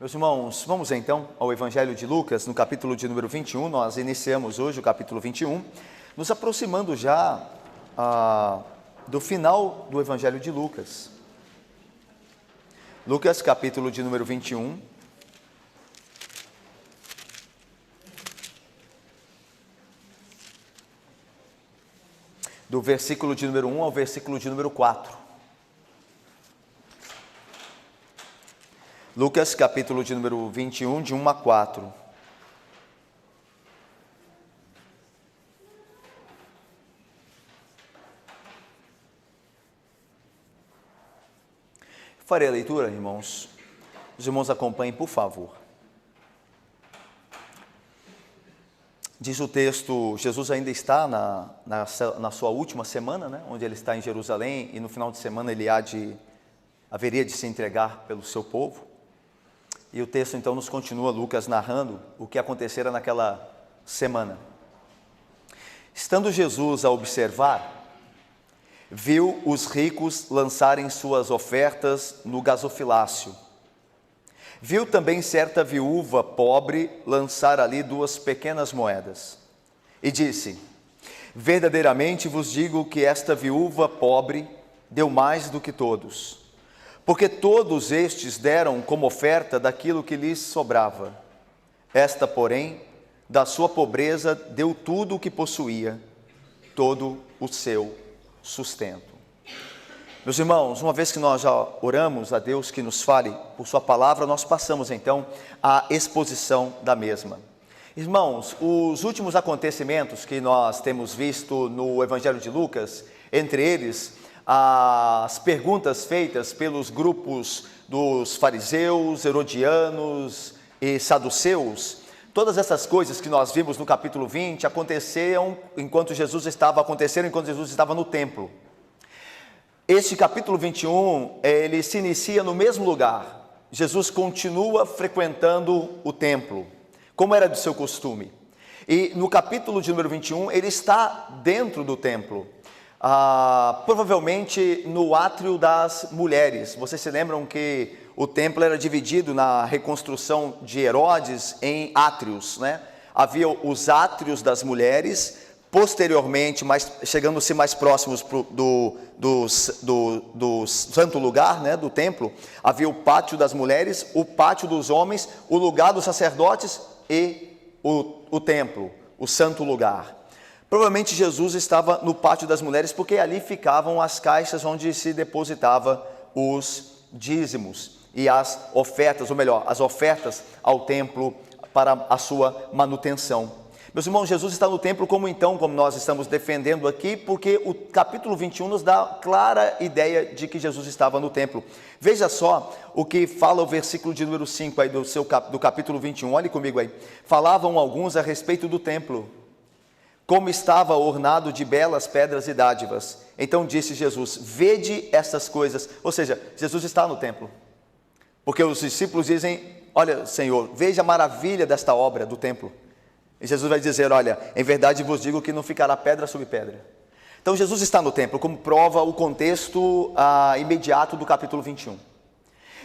Meus irmãos, vamos então ao Evangelho de Lucas, no capítulo de número 21, nós iniciamos hoje o capítulo 21, nos aproximando já do final do Evangelho de Lucas. Lucas, capítulo de número 21. Do versículo de número 1 ao versículo de número 4. Lucas, capítulo de número 21, de 1 a 4. Farei a leitura, irmãos. Os irmãos acompanhem, por favor. Diz o texto, Jesus ainda está na sua última semana, né, onde ele está em Jerusalém, e no final de semana ele haveria de se entregar pelo seu povo. E o texto então nos continua, Lucas narrando o que acontecera naquela semana. Estando Jesus a observar, viu os ricos lançarem suas ofertas no gasofilácio. Viu também certa viúva pobre lançar ali 2 pequenas moedas. E disse: verdadeiramente vos digo que esta viúva pobre deu mais do que todos. Porque todos estes deram como oferta daquilo que lhes sobrava. Esta, porém, da sua pobreza deu tudo o que possuía, todo o seu sustento. Meus irmãos, uma vez que nós já oramos a Deus que nos fale por sua palavra, nós passamos então à exposição da mesma. Irmãos, os últimos acontecimentos que nós temos visto no Evangelho de Lucas, entre eles as perguntas feitas pelos grupos dos fariseus, herodianos e saduceus, todas essas coisas que nós vimos no capítulo 20 aconteceram enquanto Jesus estava no templo. Este capítulo 21, ele se inicia no mesmo lugar. Jesus continua frequentando o templo, como era de seu costume. E no capítulo de número 21, ele está dentro do templo. Provavelmente no átrio das mulheres. Vocês se lembram que o templo era dividido na reconstrução de Herodes em átrios, né? Havia os átrios das mulheres, posteriormente, chegando-se mais próximos do santo lugar, né, do templo, havia o pátio das mulheres, o pátio dos homens, o lugar dos sacerdotes e o templo, o santo lugar. Provavelmente Jesus estava no pátio das mulheres, porque ali ficavam as caixas onde se depositava os dízimos e as ofertas, ou melhor, as ofertas ao templo para a sua manutenção. Meus irmãos, Jesus está no templo como nós estamos defendendo aqui, porque o capítulo 21 nos dá clara ideia de que Jesus estava no templo. Veja só o que fala o versículo de número 5 aí do capítulo 21, olhe comigo aí. Falavam alguns a respeito do templo, como estava ornado de belas pedras e dádivas. Então disse Jesus: vede estas coisas. Ou seja, Jesus está no templo, porque os discípulos dizem: olha, Senhor, veja a maravilha desta obra do templo. E Jesus vai dizer: olha, em verdade vos digo que não ficará pedra sobre pedra. Então Jesus está no templo, como prova o contexto imediato do capítulo 21.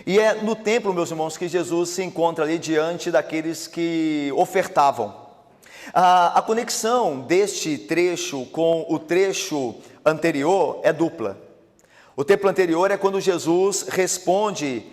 E é no templo, meus irmãos, que Jesus se encontra ali diante daqueles que ofertavam. A conexão deste trecho com o trecho anterior é dupla. O tempo anterior é quando Jesus responde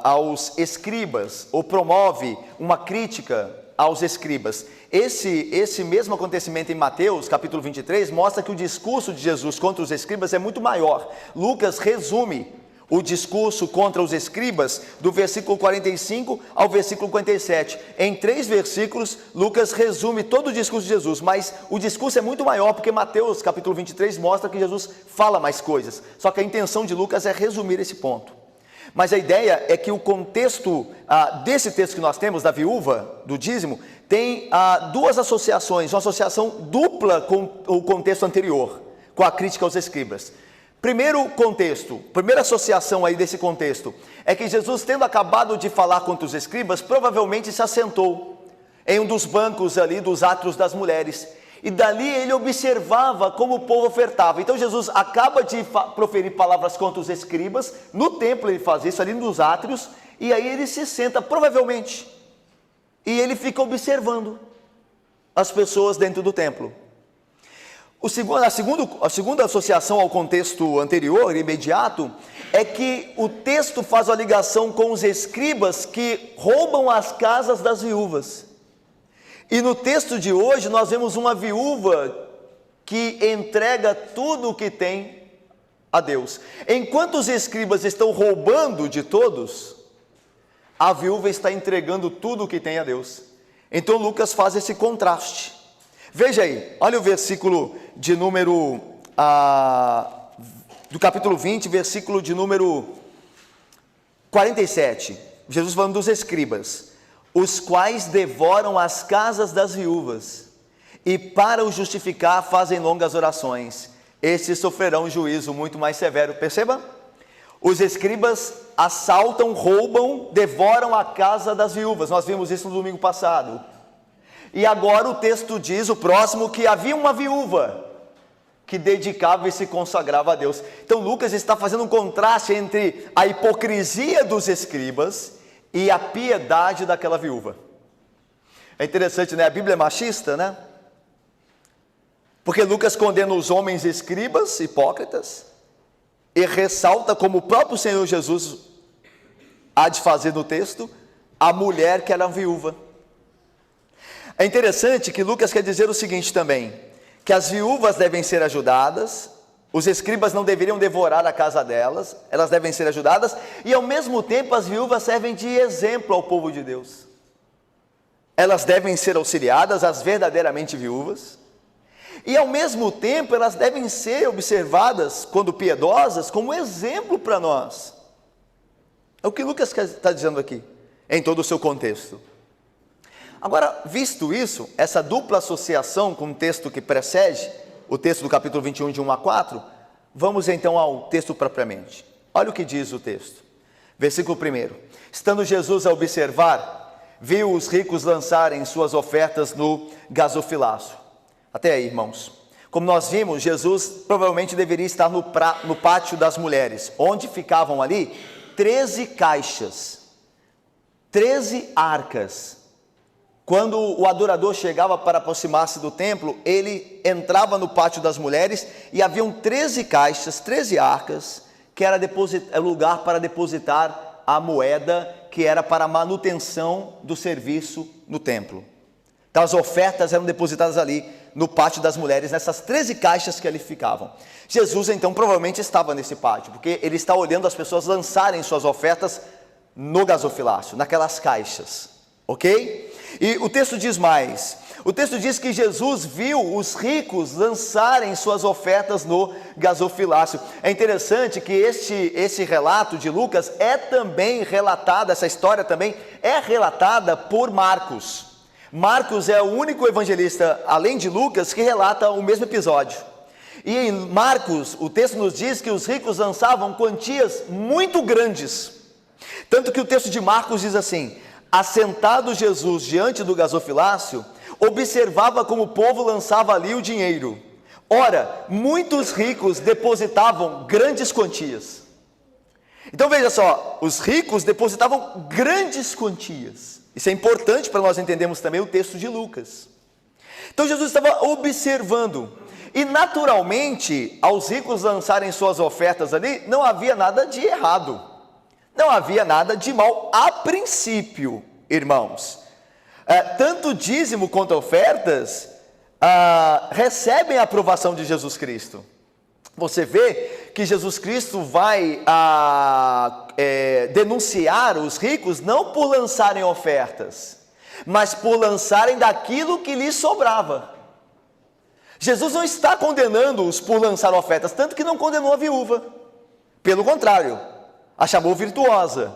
aos escribas, ou promove uma crítica aos escribas. Esse mesmo acontecimento em Mateus, capítulo 23, mostra que o discurso de Jesus contra os escribas é muito maior. Lucas resume o discurso contra os escribas do versículo 45 ao versículo 57. Em 3 versículos, Lucas resume todo o discurso de Jesus, mas o discurso é muito maior, porque Mateus, capítulo 23, mostra que Jesus fala mais coisas. Só que a intenção de Lucas é resumir esse ponto. Mas a ideia é que o contexto desse texto que nós temos, da viúva, do dízimo, tem 2 associações, uma associação dupla com o contexto anterior, com a crítica aos escribas. Primeiro contexto, primeira associação aí desse contexto, é que Jesus, tendo acabado de falar contra os escribas, provavelmente se assentou em um dos bancos ali dos átrios das mulheres, e dali ele observava como o povo ofertava. Então Jesus acaba de proferir palavras contra os escribas, no templo ele faz isso, ali nos átrios, E aí ele se senta, provavelmente, e ele fica observando as pessoas dentro do templo. A segunda associação ao contexto anterior, imediato, é que o texto faz a ligação com os escribas que roubam as casas das viúvas. E no texto de hoje nós vemos uma viúva que entrega tudo o que tem a Deus. Enquanto os escribas estão roubando de todos, a viúva está entregando tudo o que tem a Deus. Então Lucas faz esse contraste. Veja aí, olha o versículo de número, do capítulo 20, versículo de número 47. Jesus falando dos escribas, os quais devoram as casas das viúvas, e para o justificar fazem longas orações. Estes sofrerão juízo muito mais severo. Perceba? Os escribas assaltam, roubam, devoram a casa das viúvas. Nós vimos isso no domingo passado. E agora o texto diz, o próximo, que havia uma viúva que dedicava e se consagrava a Deus. Então Lucas está fazendo um contraste entre a hipocrisia dos escribas e a piedade daquela viúva. É interessante, né? A Bíblia é machista, né? Porque Lucas condena os homens escribas, hipócritas, e ressalta, como o próprio Senhor Jesus há de fazer no texto, a mulher que era viúva. É interessante que Lucas quer dizer o seguinte também, que as viúvas devem ser ajudadas, os escribas não deveriam devorar a casa delas, elas devem ser ajudadas, e ao mesmo tempo as viúvas servem de exemplo ao povo de Deus. Elas devem ser auxiliadas, as verdadeiramente viúvas, e ao mesmo tempo elas devem ser observadas, quando piedosas, como exemplo para nós. É o que Lucas está dizendo aqui, em todo o seu contexto. Agora, visto isso, essa dupla associação com o texto que precede, o texto do capítulo 21, de 1 a 4, vamos então ao texto propriamente. Olha o que diz o texto. Versículo 1. Estando Jesus a observar, viu os ricos lançarem suas ofertas no gasofilaço. Até aí, irmãos. Como nós vimos, Jesus provavelmente deveria estar no pátio das mulheres, onde ficavam ali 13 caixas, 13 arcas. Quando o adorador chegava para aproximar-se do templo, ele entrava no pátio das mulheres e haviam 13 caixas, 13 arcas, que era lugar para depositar a moeda, que era para a manutenção do serviço no templo. Então as ofertas eram depositadas ali no pátio das mulheres, nessas 13 caixas que ali ficavam. Jesus então provavelmente estava nesse pátio, porque ele está olhando as pessoas lançarem suas ofertas no gasofilácio, naquelas caixas, ok? E o texto diz mais, o texto diz que Jesus viu os ricos lançarem suas ofertas no gasofilácio. É interessante que esse relato de Lucas é também relatado, essa história também é relatada por Marcos. Marcos é o único evangelista, além de Lucas, que relata o mesmo episódio. E em Marcos, o texto nos diz que os ricos lançavam quantias muito grandes. Tanto que o texto de Marcos diz assim: assentado Jesus diante do gasofilácio, observava como o povo lançava ali o dinheiro. Ora, muitos ricos depositavam grandes quantias. Então veja só, os ricos depositavam grandes quantias. Isso é importante para nós entendermos também o texto de Lucas. Então Jesus estava observando, e naturalmente, aos ricos lançarem suas ofertas ali, não havia nada de errado, não havia nada de mal a princípio, irmãos. Tanto dízimo quanto ofertas recebem a aprovação de Jesus Cristo. Você vê que Jesus Cristo vai denunciar os ricos não por lançarem ofertas, mas por lançarem daquilo que lhes sobrava. Jesus não está condenando-os por lançar ofertas, tanto que não condenou a viúva. Pelo contrário, a chamou virtuosa.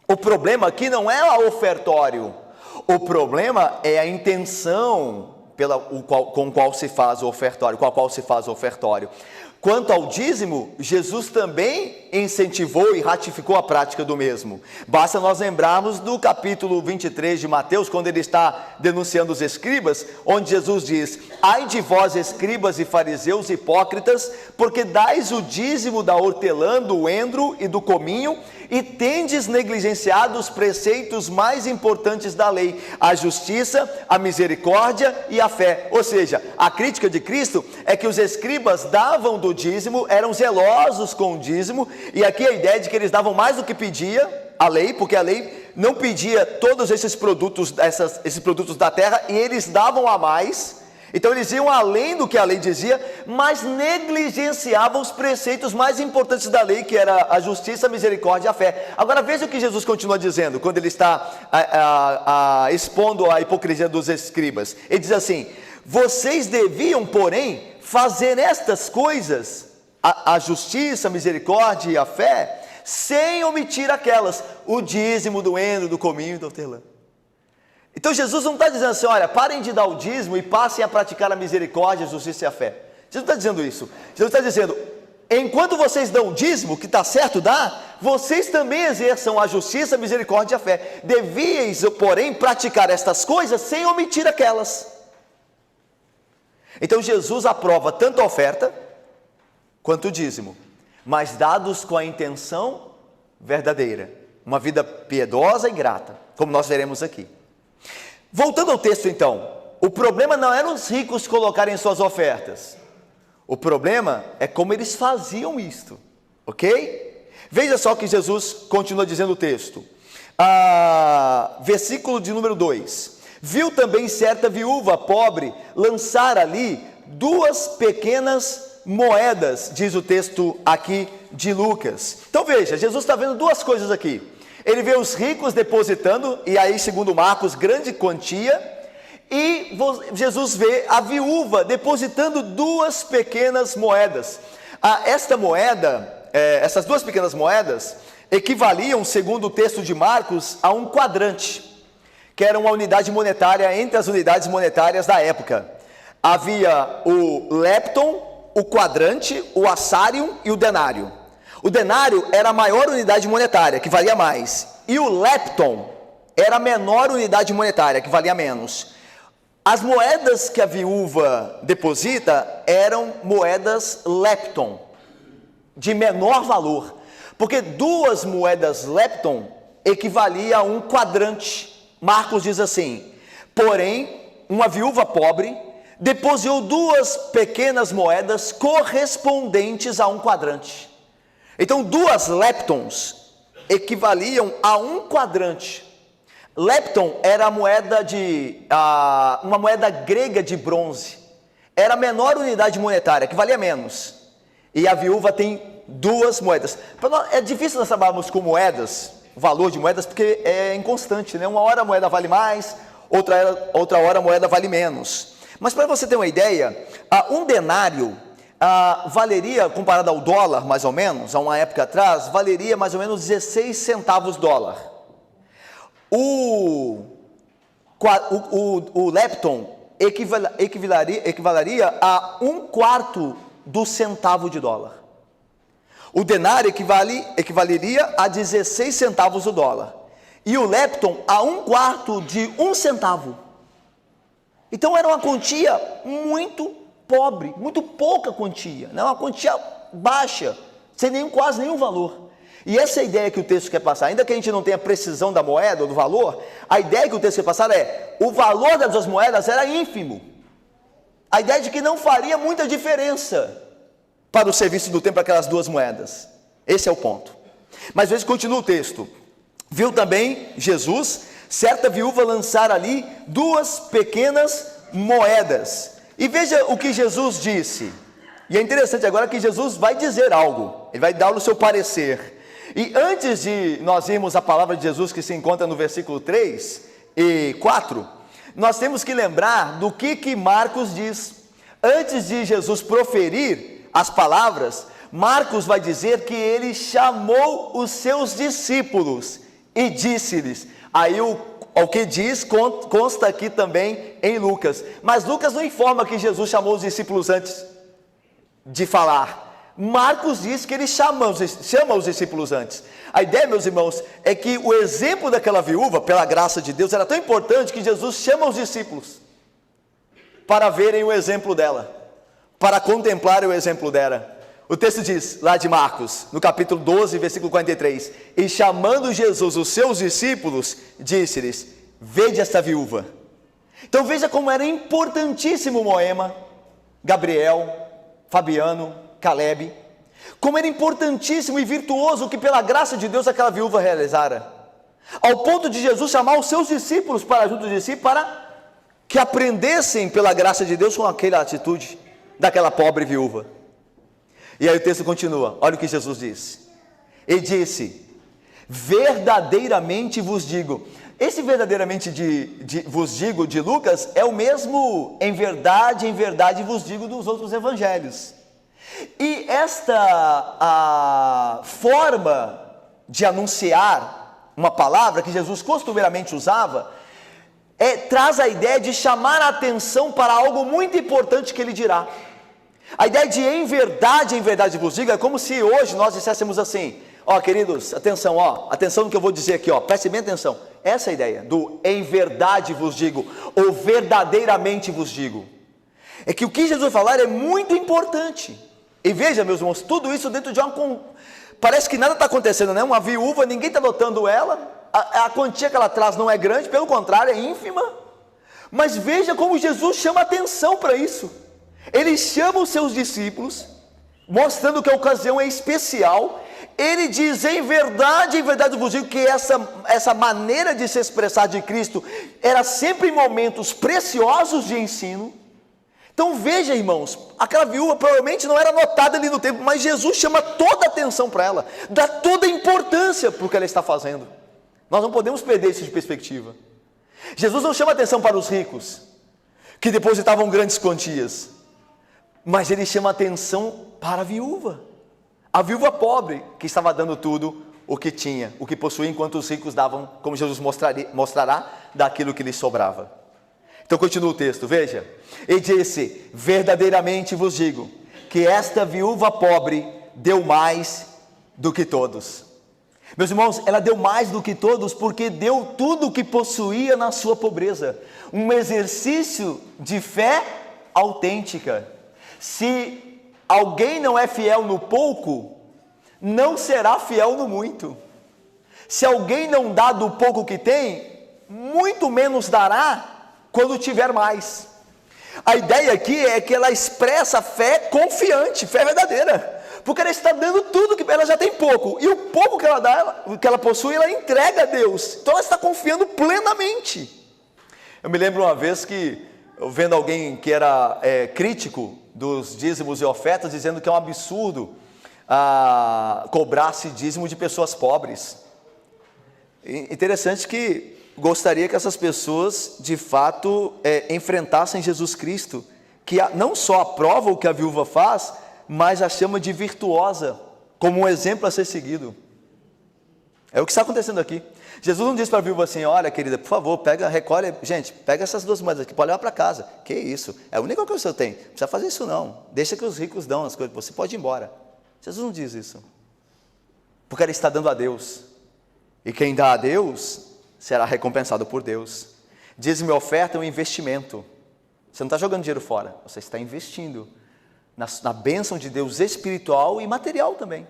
O problema aqui não é o ofertório, o problema é a intenção com qual se faz o ofertório. Quanto ao dízimo, Jesus também incentivou e ratificou a prática do mesmo. Basta nós lembrarmos do capítulo 23 de Mateus, quando ele está denunciando os escribas, onde Jesus diz: ai de vós, escribas e fariseus hipócritas, porque dais o dízimo da hortelã, do endro e do cominho, e tendes negligenciado os preceitos mais importantes da lei, a justiça, a misericórdia e a fé. Ou seja, a crítica de Cristo é que os escribas davam do dízimo, eram zelosos com o dízimo, e aqui a ideia de que eles davam mais do que pedia a lei, porque a lei não pedia todos esses produtos da terra, e eles davam a mais. Então eles iam além do que a lei dizia, mas negligenciavam os preceitos mais importantes da lei, que era a justiça, a misericórdia e a fé. Agora veja o que Jesus continua dizendo, quando ele está expondo a hipocrisia dos escribas. Ele diz assim: vocês deviam, porém, fazer estas coisas, a justiça, a misericórdia e a fé, sem omitir aquelas, o dízimo, do endro, do cominho e do hortelã. Então Jesus não está dizendo assim: olha, parem de dar o dízimo e passem a praticar a misericórdia, a justiça e a fé. Jesus não está dizendo isso. Jesus está dizendo: enquanto vocês dão o dízimo, que está certo dar, vocês também exerçam a justiça, a misericórdia e a fé. Devíeis, porém, praticar estas coisas sem omitir aquelas. Então Jesus aprova tanto a oferta quanto o dízimo, mas dados com a intenção verdadeira, uma vida piedosa e grata, como nós veremos aqui. Voltando ao texto então, o problema não era os ricos colocarem suas ofertas, o problema é como eles faziam isto, ok? Veja só que Jesus continua dizendo o texto, versículo de número 2, viu também certa viúva pobre lançar ali 2 pequenas moedas, diz o texto aqui de Lucas. Então veja, Jesus está vendo 2 coisas aqui. Ele vê os ricos depositando, e aí segundo Marcos, grande quantia, e Jesus vê a viúva depositando 2 pequenas moedas. Esta moeda, essas 2 pequenas moedas, equivaliam, segundo o texto de Marcos, a um quadrante, que era uma unidade monetária entre as unidades monetárias da época. Havia o lepton, o quadrante, o assário e o denário. O denário era a maior unidade monetária, que valia mais, e o lepton era a menor unidade monetária, que valia menos. As moedas que a viúva deposita eram moedas lepton, de menor valor, porque 2 moedas lepton equivalia a um quadrante. Marcos diz assim: porém, uma viúva pobre depositou 2 pequenas moedas correspondentes a um quadrante. Então 2 leptons equivaliam a um quadrante. Lepton era uma moeda grega de bronze, era a menor unidade monetária, que valia menos, e a viúva tem 2 moedas. É difícil nós trabalharmos com moedas, o valor de moedas, porque é inconstante, né? Uma hora a moeda vale mais, outra hora a moeda vale menos. Mas para você ter uma ideia, um denário valeria, comparado ao dólar mais ou menos, há uma época atrás, valeria mais ou menos 16 centavos dólar. O lepton equivaleria a 1/4 do centavo de dólar. O denário equivaleria a 16 centavos do dólar. E o lepton a 1/4 de 1 centavo. Então era uma quantia muito pobre, muito pouca quantia, né? Uma quantia baixa, sem quase nenhum valor. E essa é a ideia que o texto quer passar. Ainda que a gente não tenha a precisão da moeda ou do valor, a ideia que o texto quer passar é: o valor das 2 moedas era ínfimo. A ideia de que não faria muita diferença para o serviço do templo aquelas 2 moedas. Esse é o ponto. Mas veja, continua o texto. Viu também Jesus certa viúva lançar ali 2 pequenas moedas. E veja o que Jesus disse. E é interessante agora que Jesus vai dizer algo. Ele vai dar o seu parecer. E antes de nós irmos à palavra de Jesus, que se encontra no versículo 3 e 4, nós temos que lembrar do que Marcos diz. Antes de Jesus proferir as palavras, Marcos vai dizer que ele chamou os seus discípulos e disse-lhes. Aí o que diz consta aqui também em Lucas. Mas Lucas não informa que Jesus chamou os discípulos antes de falar. Marcos diz que ele chama os discípulos antes. A ideia, meus irmãos, é que o exemplo daquela viúva, pela graça de Deus, era tão importante que Jesus chama os discípulos para verem o exemplo dela, para contemplarem o exemplo dela. O texto diz, lá de Marcos, no capítulo 12, versículo 43, e chamando Jesus os seus discípulos, disse-lhes, vede esta viúva. Então veja como era importantíssimo Moema, Gabriel, Fabiano, Caleb, como era importantíssimo e virtuoso que pela graça de Deus aquela viúva realizara, ao ponto de Jesus chamar os seus discípulos para junto de si, para que aprendessem pela graça de Deus com aquela atitude daquela pobre viúva. E aí o texto continua, olha o que Jesus disse, ele disse, verdadeiramente vos digo, esse verdadeiramente vos digo de Lucas é o mesmo em verdade vos digo dos outros evangelhos. E esta forma de anunciar uma palavra que Jesus costumeiramente usava, traz a ideia de chamar a atenção para algo muito importante que ele dirá. A ideia de em verdade vos digo, é como se hoje nós disséssemos assim, ó queridos, atenção, atenção no que eu vou dizer aqui, preste bem atenção, essa é a ideia do em verdade vos digo, ou verdadeiramente vos digo, é que o que Jesus vai falar é muito importante, e veja meus irmãos, tudo isso dentro de parece que nada está acontecendo, né? Uma viúva, ninguém está notando ela, a quantia que ela traz não é grande, pelo contrário, é ínfima, mas veja como Jesus chama atenção para isso. Ele chama os seus discípulos, mostrando que a ocasião é especial. Ele diz, em verdade vos digo, que essa maneira de se expressar de Cristo era sempre em momentos preciosos de ensino. Então veja, irmãos, aquela viúva provavelmente não era notada ali no templo, mas Jesus chama toda a atenção para ela, dá toda a importância para o que ela está fazendo. Nós não podemos perder isso de perspectiva. Jesus não chama atenção para os ricos, que depositavam grandes quantias, mas ele chama atenção para a viúva pobre, que estava dando tudo o que tinha, o que possuía, enquanto os ricos davam, como Jesus mostrará, daquilo que lhes sobrava. Então continua o texto, veja, ele disse, verdadeiramente vos digo, que esta viúva pobre deu mais do que todos. Meus irmãos, ela deu mais do que todos, porque deu tudo o que possuía na sua pobreza, um exercício de fé autêntica. Se alguém não é fiel no pouco, não será fiel no muito. Se alguém não dá do pouco que tem, muito menos dará quando tiver mais. A ideia aqui é que ela expressa fé confiante, fé verdadeira, porque ela está dando tudo, que ela já tem pouco, e o pouco que ela dá, que ela possui, ela entrega a Deus, então ela está confiando plenamente. Eu me lembro uma vez que, vendo alguém que era crítico dos dízimos e ofertas, dizendo que é um absurdo cobrar-se dízimo de pessoas pobres. Interessante que gostaria que essas pessoas de fato enfrentassem Jesus Cristo, que não só aprova o que a viúva faz, mas a chama de virtuosa, como um exemplo a ser seguido. É o que está acontecendo aqui. Jesus não diz para a viúva assim, olha querida, por favor, recolhe, gente, pega essas 2 moedas aqui, pode levar para casa. Que isso? É a única coisa que eu tenho, não precisa fazer isso não, deixa que os ricos dão as coisas, você pode ir embora. Jesus não diz isso, porque ela está dando a Deus, e quem dá a Deus, será recompensado por Deus. Dízimo e oferta é um investimento, você não está jogando dinheiro fora, você está investindo na bênção de Deus espiritual e material também,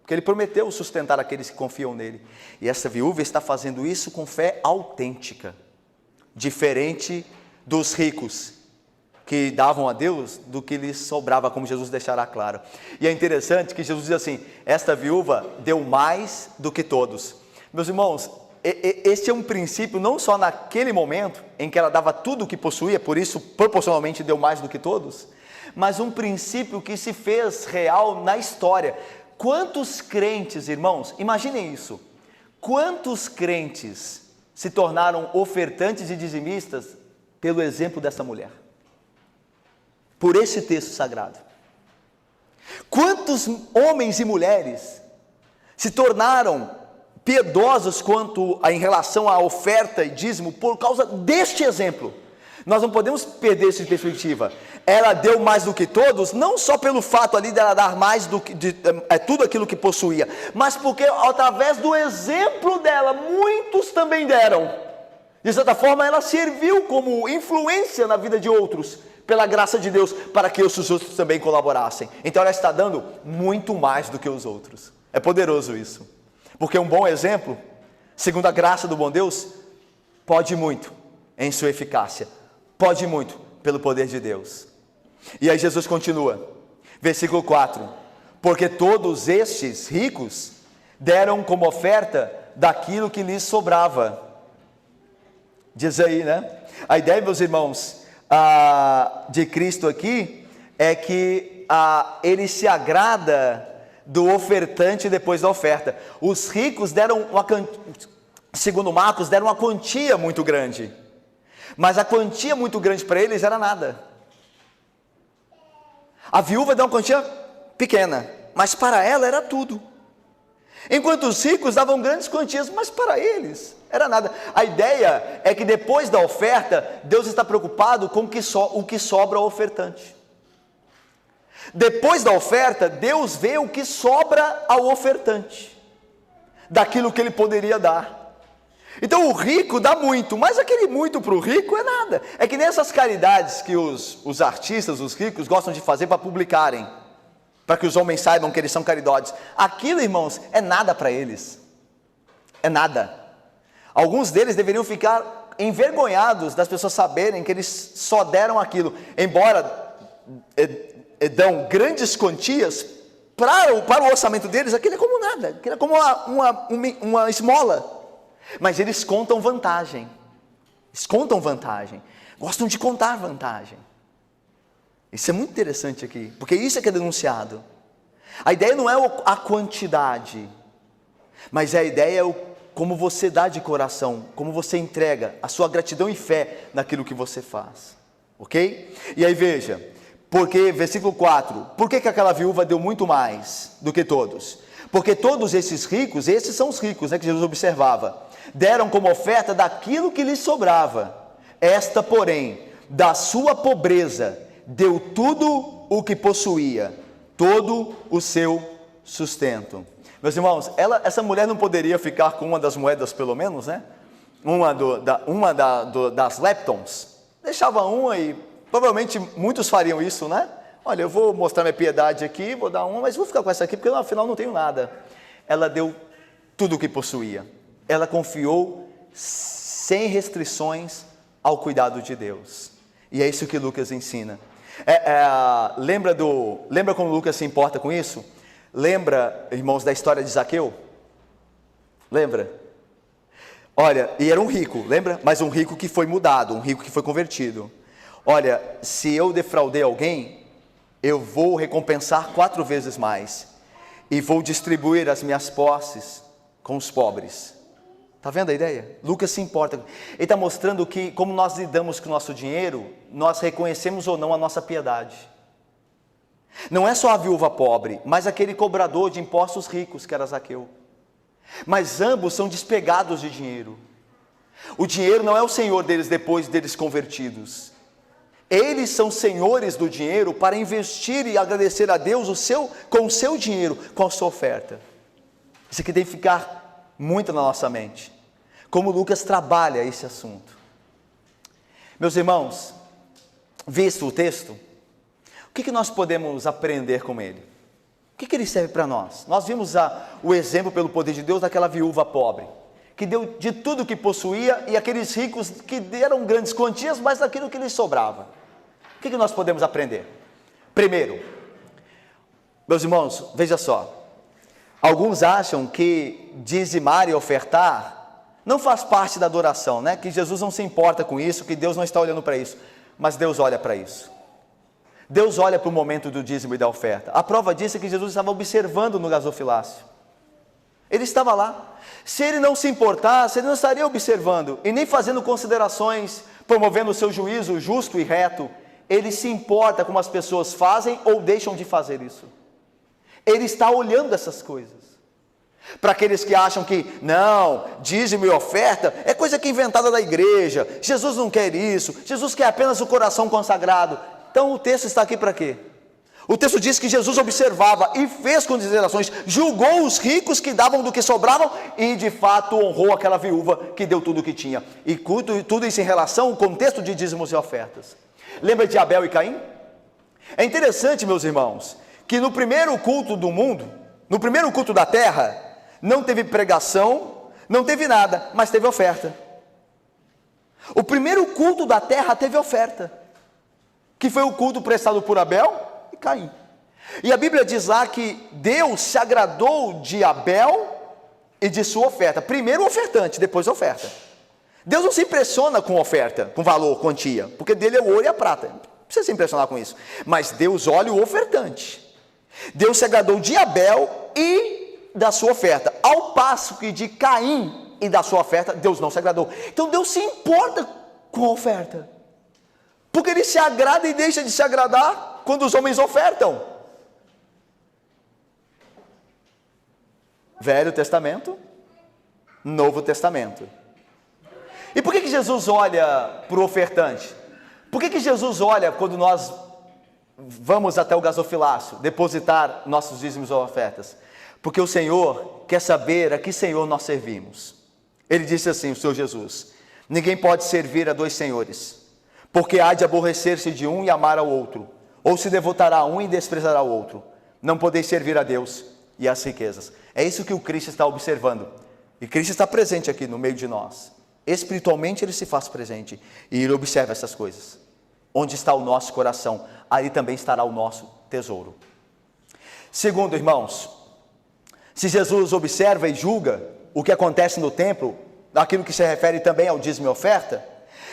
porque Ele prometeu sustentar aqueles que confiam nele, e essa viúva está fazendo isso com fé autêntica, diferente dos ricos, que davam a Deus do que lhes sobrava, como Jesus deixará claro. E é interessante que Jesus diz assim, esta viúva deu mais do que todos. Meus irmãos, este é um princípio não só naquele momento, em que ela dava tudo o que possuía, por isso proporcionalmente deu mais do que todos, mas um princípio que se fez real na história. Quantos crentes, irmãos, imaginem isso, quantos crentes se tornaram ofertantes e dizimistas pelo exemplo dessa mulher? Por esse texto sagrado. Quantos homens e mulheres se tornaram piedosos em relação à oferta e dízimo por causa deste exemplo? Nós não podemos perder essa perspectiva. Ela deu mais do que todos, não só pelo fato ali dela dar mais do que tudo aquilo que possuía, mas porque através do exemplo dela, muitos também deram. De certa forma, ela serviu como influência na vida de outros, pela graça de Deus, para que os outros também colaborassem. Então ela está dando muito mais do que os outros. É poderoso isso, porque um bom exemplo, segundo a graça do bom Deus, pode muito em sua eficácia, pode muito pelo poder de Deus. E aí Jesus continua, versículo 4: porque todos estes ricos deram como oferta daquilo que lhes sobrava. Diz aí, né? A ideia, meus irmãos, de Cristo aqui é que ele se agrada do ofertante depois da oferta. Os ricos deram segundo Marcos, deram uma quantia muito grande, mas a quantia muito grande para eles era nada. A viúva deu uma quantia pequena, mas para ela era tudo. Enquanto os ricos davam grandes quantias, mas para eles era nada. A ideia é que depois da oferta, Deus está preocupado com o que sobra ao ofertante. Depois da oferta, Deus vê o que sobra ao ofertante, daquilo que ele poderia dar. Então o rico dá muito, mas aquele muito para o rico é nada. É que nessas caridades que os artistas, os ricos gostam de fazer para publicarem, para que os homens saibam que eles são caridosos. Aquilo, irmãos, é nada para eles. É nada. Alguns deles deveriam ficar envergonhados das pessoas saberem que eles só deram aquilo, embora dão grandes quantias para o orçamento deles. Aquilo é como nada, aquilo é como uma esmola. Mas eles contam vantagem. Eles contam vantagem. Gostam de contar vantagem. Isso é muito interessante aqui, porque isso é que é denunciado. A ideia não é a quantidade, mas a ideia é como você dá de coração, como você entrega a sua gratidão e fé naquilo que você faz. Ok? E aí veja, porque, versículo 4, por que aquela viúva deu muito mais do que todos? Porque todos esses ricos, esses são os ricos, né, que Jesus observava, deram como oferta daquilo que lhes sobrava. Esta, porém, da sua pobreza, deu tudo o que possuía, todo o seu sustento. Meus irmãos, essa mulher não poderia ficar com uma das moedas pelo menos, né? Das leptons. Deixava uma e provavelmente muitos fariam isso, né? Olha, eu vou mostrar minha piedade aqui, vou dar uma, mas vou ficar com essa aqui porque afinal não tenho nada. Ela deu tudo o que possuía. Ela confiou sem restrições ao cuidado de Deus. E é isso que Lucas ensina. Lembra como Lucas se importa com isso? Lembra, irmãos, da história de Zaqueu? Lembra? Olha, e era um rico, lembra? Mas um rico que foi mudado, um rico que foi convertido. Olha, se eu defraudei alguém, eu vou recompensar 4 vezes mais. E vou distribuir as minhas posses com os pobres. Está vendo a ideia? Lucas se importa. Ele está mostrando que, como nós lidamos com o nosso dinheiro, nós reconhecemos ou não a nossa piedade. Não é só a viúva pobre, mas aquele cobrador de impostos ricos, que era Zaqueu. Mas ambos são despegados de dinheiro. O dinheiro não é o senhor deles depois deles convertidos. Eles são senhores do dinheiro para investir e agradecer a Deus com o seu dinheiro, com a sua oferta. Isso aqui tem que ficar muito na nossa mente. Como Lucas trabalha esse assunto. Meus irmãos, visto o texto, o que nós podemos aprender com ele? O que ele serve para nós? Nós vimos o exemplo pelo poder de Deus daquela viúva pobre, que deu de tudo que possuía, e aqueles ricos que deram grandes quantias, mas daquilo que lhes sobrava. O que nós podemos aprender? Primeiro, meus irmãos, veja só, alguns acham que dizimar e ofertar não faz parte da adoração, né? Que Jesus não se importa com isso, que Deus não está olhando para isso, mas Deus olha para isso. Deus olha para o momento do dízimo e da oferta. A prova disso é que Jesus estava observando no gasofilácio. Ele estava lá. Se ele não se importasse, ele não estaria observando e nem fazendo considerações, promovendo o seu juízo justo e reto. Ele se importa como as pessoas fazem ou deixam de fazer isso. Ele está olhando essas coisas. Para aqueles que acham que, não, dízimo e oferta é coisa que é inventada da igreja, Jesus não quer isso, Jesus quer apenas o coração consagrado. Então o texto está aqui para quê? O texto diz que Jesus observava e fez considerações, julgou os ricos que davam do que sobravam e de fato honrou aquela viúva que deu tudo o que tinha. E tudo isso em relação ao contexto de dízimos e ofertas. Lembra de Abel e Caim? É interessante, meus irmãos, que no primeiro culto do mundo, no primeiro culto da terra, não teve pregação, não teve nada, mas teve oferta. O primeiro culto da terra teve oferta, que foi o culto prestado por Abel e Caim. E a Bíblia diz lá que Deus se agradou de Abel e de sua oferta. Primeiro o ofertante, depois a oferta. Deus não se impressiona com oferta, com valor, quantia, porque dele é o ouro e a prata. Não precisa se impressionar com isso. Mas Deus olha o ofertante. Deus se agradou de Abel e da sua oferta, ao passo que de Caim e da sua oferta, Deus não se agradou. Então Deus se importa com a oferta, porque Ele se agrada e deixa de se agradar quando os homens ofertam. Velho Testamento, Novo Testamento. E por que Jesus olha para o ofertante? Por que Jesus olha quando nós vamos até o gasofilácio depositar nossos dízimos ou ofertas? Porque o Senhor quer saber a que Senhor nós servimos. Ele disse assim, o Senhor Jesus: ninguém pode servir a dois senhores, porque há de aborrecer-se de um e amar ao outro, ou se devotará a um e desprezará o outro. Não podeis servir a Deus e às riquezas. É isso que o Cristo está observando. E Cristo está presente aqui no meio de nós. Espiritualmente Ele se faz presente e Ele observa essas coisas. Onde está o nosso coração, aí também estará o nosso tesouro. Segundo, irmãos, se Jesus observa e julga o que acontece no templo, aquilo que se refere também ao dízimo e oferta,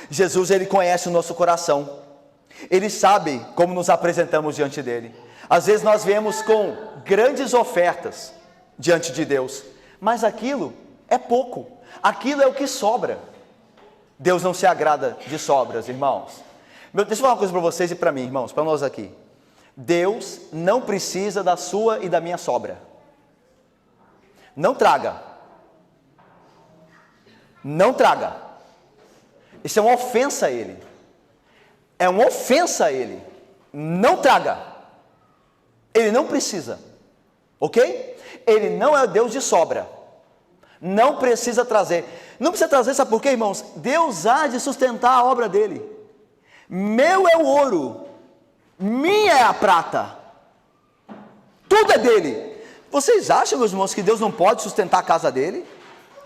Jesus, Ele conhece o nosso coração. Ele sabe como nos apresentamos diante dEle. Às vezes nós viemos com grandes ofertas diante de Deus, mas aquilo é pouco, aquilo é o que sobra. Deus não se agrada de sobras, irmãos. Deixa eu falar uma coisa para vocês e para mim, irmãos, para nós aqui. Deus não precisa da sua e da minha sobra. Não traga. Não traga. Isso é uma ofensa a Ele. É uma ofensa a Ele. Não traga. Ele não precisa. Ok? Ele não é Deus de sobra. Não precisa trazer. Não precisa trazer, sabe por quê, irmãos? Deus há de sustentar a obra dele. Meu é o ouro, minha é a prata. Tudo é dele. Vocês acham, meus irmãos, que Deus não pode sustentar a casa dele,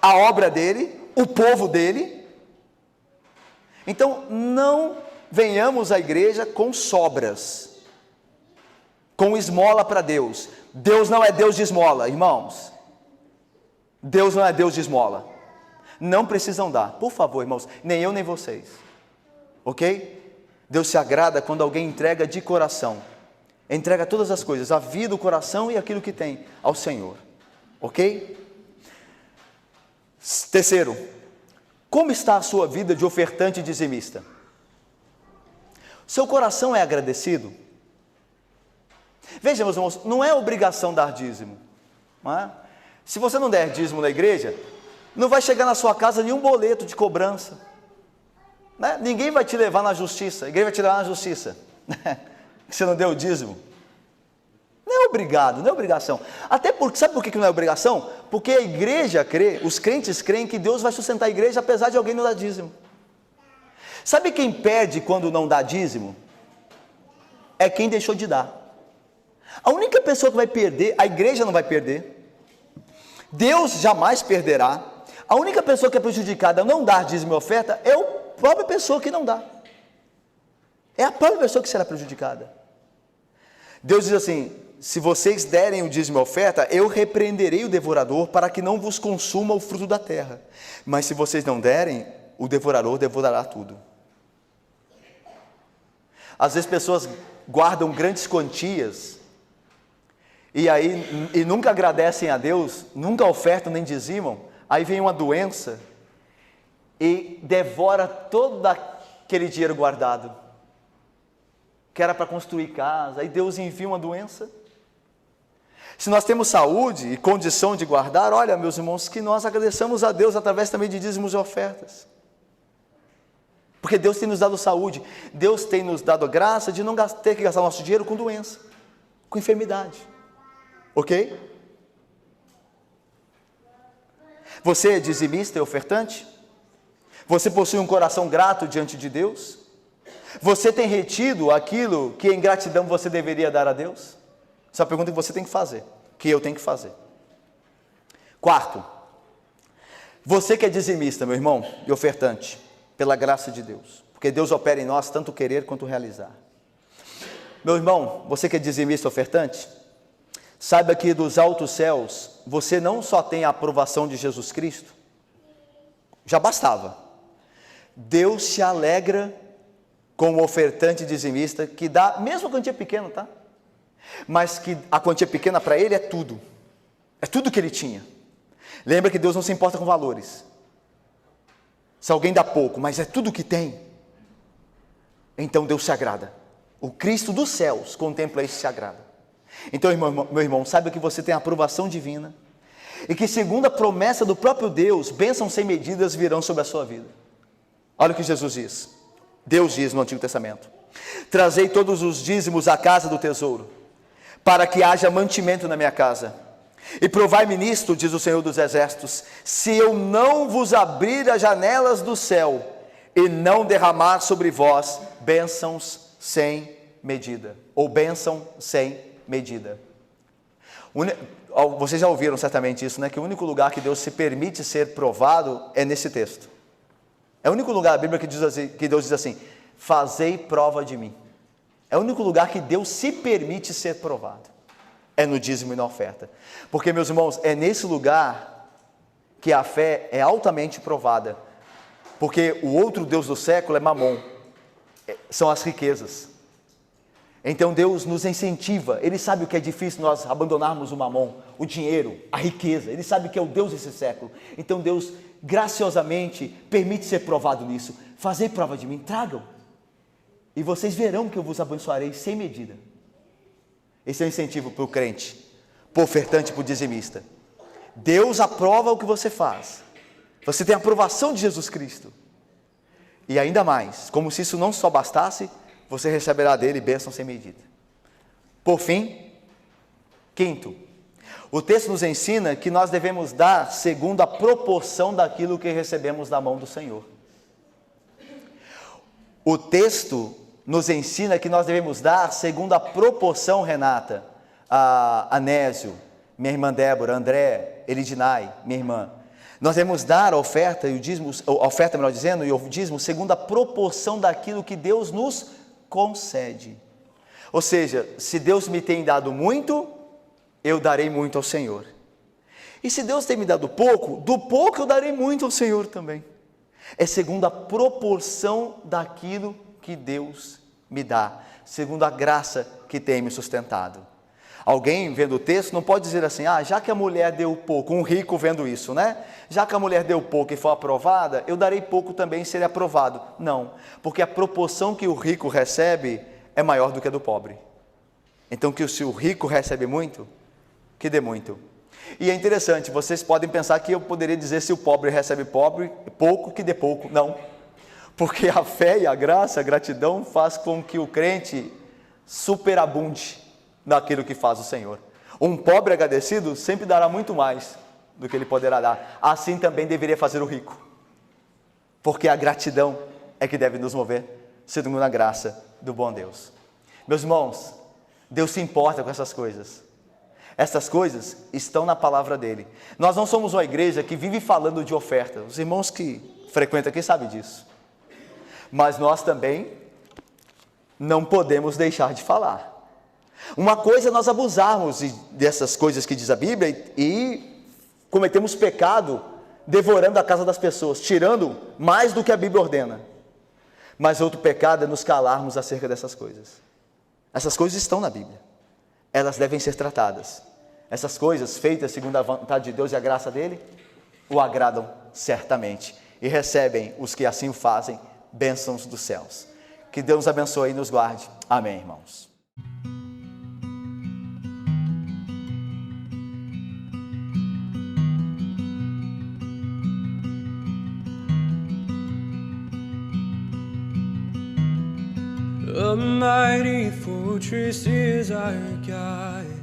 a obra dele, o povo dele? Então, não venhamos à igreja com sobras, com esmola para Deus. Deus não é Deus de esmola, irmãos. Deus não é Deus de esmola. Não precisam dar, por favor, irmãos, nem eu nem vocês. Ok? Deus se agrada quando alguém entrega de coração. Entrega todas as coisas, a vida, o coração e aquilo que tem ao Senhor. Ok? Terceiro, como está a sua vida de ofertante e dizimista? Seu coração é agradecido? Veja, meus irmãos, não é obrigação dar dízimo, não é? Se você não der dízimo na igreja, não vai chegar na sua casa nenhum boleto de cobrança, né? Ninguém vai te levar na justiça, a igreja vai te levar na justiça, você não deu o dízimo. Não é obrigado, não é obrigação. Até porque, sabe por que não é obrigação? Porque a igreja crê, os crentes creem que Deus vai sustentar a igreja apesar de alguém não dar dízimo. Sabe quem perde quando não dá dízimo? É quem deixou de dar. A única pessoa que vai perder, a igreja não vai perder, Deus jamais perderá. A única pessoa que é prejudicada a não dar dízimo e oferta é a própria pessoa que não dá. É a própria pessoa que será prejudicada. Deus diz assim: se vocês derem o dízimo e oferta, eu repreenderei o devorador para que não vos consuma o fruto da terra. Mas se vocês não derem, o devorador devorará tudo. Às vezes pessoas guardam grandes quantias e nunca agradecem a Deus, nunca ofertam nem dizimam. Aí vem uma doença e devora todo aquele dinheiro guardado, que era para construir casa. Aí Deus envia uma doença. Se nós temos saúde e condição de guardar, olha, meus irmãos, que nós agradeçamos a Deus através também de dízimos e ofertas. Porque Deus tem nos dado saúde, Deus tem nos dado a graça de não ter que gastar nosso dinheiro com doença, com enfermidade. Ok? Você é dizimista e ofertante? Você possui um coração grato diante de Deus? Você tem retido aquilo que em gratidão você deveria dar a Deus? Essa é uma pergunta que você tem que fazer, que eu tenho que fazer. Quarto, você que é dizimista, meu irmão, e ofertante, pela graça de Deus, porque Deus opera em nós tanto querer quanto realizar. Meu irmão, você que é dizimista e ofertante, saiba que dos altos céus, você não só tem a aprovação de Jesus Cristo, já bastava. Deus se alegra com o ofertante dizimista que dá, mesmo a quantia pequena, tá? Mas que a quantia pequena para ele é tudo que ele tinha. Lembra que Deus não se importa com valores. Se alguém dá pouco, mas é tudo que tem, então Deus se agrada. O Cristo dos céus contempla isso e se agrada. Então, meu irmão, saiba que você tem a aprovação divina e que, segundo a promessa do próprio Deus, bênçãos sem medidas virão sobre a sua vida. Olha o que Jesus diz. Deus diz no Antigo Testamento: trazei todos os dízimos à casa do tesouro, para que haja mantimento na minha casa. E provai-me nisto, diz o Senhor dos Exércitos, se eu não vos abrir as janelas do céu e não derramar sobre vós bênçãos sem medida, ou bênção sem medida. Vocês já ouviram certamente isso, né? Que o único lugar que Deus se permite ser provado é nesse texto. É o único lugar da Bíblia que Deus diz assim: fazei prova de mim. É o único lugar que Deus se permite ser provado. É no dízimo e na oferta. Porque, meus irmãos, é nesse lugar que a fé é altamente provada. Porque o outro Deus do século é Mamon. São as riquezas. Então Deus nos incentiva. Ele sabe o que é difícil nós abandonarmos o Mamon, o dinheiro, a riqueza. Ele sabe que é o Deus desse século. Então Deus graciosamente permite ser provado nisso. Fazei prova de mim, tragam, e vocês verão que eu vos abençoarei sem medida. Esse é o incentivo para o crente, para o ofertante, para o dizimista. Deus aprova o que você faz. Você tem a aprovação de Jesus Cristo. E ainda mais, como se isso não só bastasse, você receberá dele bênção sem medida. Por fim, quinto, o texto nos ensina que nós devemos dar segundo a proporção daquilo que recebemos da mão do Senhor. O texto nos ensina que nós devemos dar segundo a proporção, Renata, Anésio, minha irmã Débora, André, Elidinai, minha irmã. Nós devemos dar a oferta e o dízimo, a oferta, melhor dizendo, e o dízimo segundo a proporção daquilo que Deus nos concede. Ou seja, se Deus me tem dado muito, eu darei muito ao Senhor. E se Deus tem me dado pouco, do pouco eu darei muito ao Senhor também. É segundo a proporção daquilo que Deus me dá, segundo a graça que tem me sustentado. Alguém vendo o texto não pode dizer assim: já que a mulher deu pouco, um rico vendo isso, né? Já que a mulher deu pouco e foi aprovada, eu darei pouco também e serei aprovado. Não, porque a proporção que o rico recebe é maior do que a do pobre. Então, se o rico recebe muito, que dê muito. E é interessante, vocês podem pensar que eu poderia dizer se o pobre recebe pouco, que dê pouco. Não, porque a fé e a graça, a gratidão faz com que o crente superabunde naquilo que faz o Senhor. Um pobre agradecido sempre dará muito mais do que ele poderá dar. Assim também deveria fazer o rico, porque a gratidão é que deve nos mover, segundo a graça do bom Deus. Meus irmãos, Deus se importa com essas coisas. Essas coisas estão na palavra dele. Nós não somos uma igreja que vive falando de oferta. Os irmãos que frequentam aqui sabem disso. Mas nós também não podemos deixar de falar. Uma coisa é nós abusarmos dessas coisas que diz a Bíblia e cometemos pecado devorando a casa das pessoas, tirando mais do que a Bíblia ordena. Mas outro pecado é nos calarmos acerca dessas coisas. Essas coisas estão na Bíblia. Elas devem ser tratadas. Essas coisas feitas segundo a vontade de Deus e a graça dele, o agradam certamente. E recebem os que assim o fazem, bênçãos dos céus. Que Deus abençoe e nos guarde. Amém, irmãos. A mighty fortress is our God.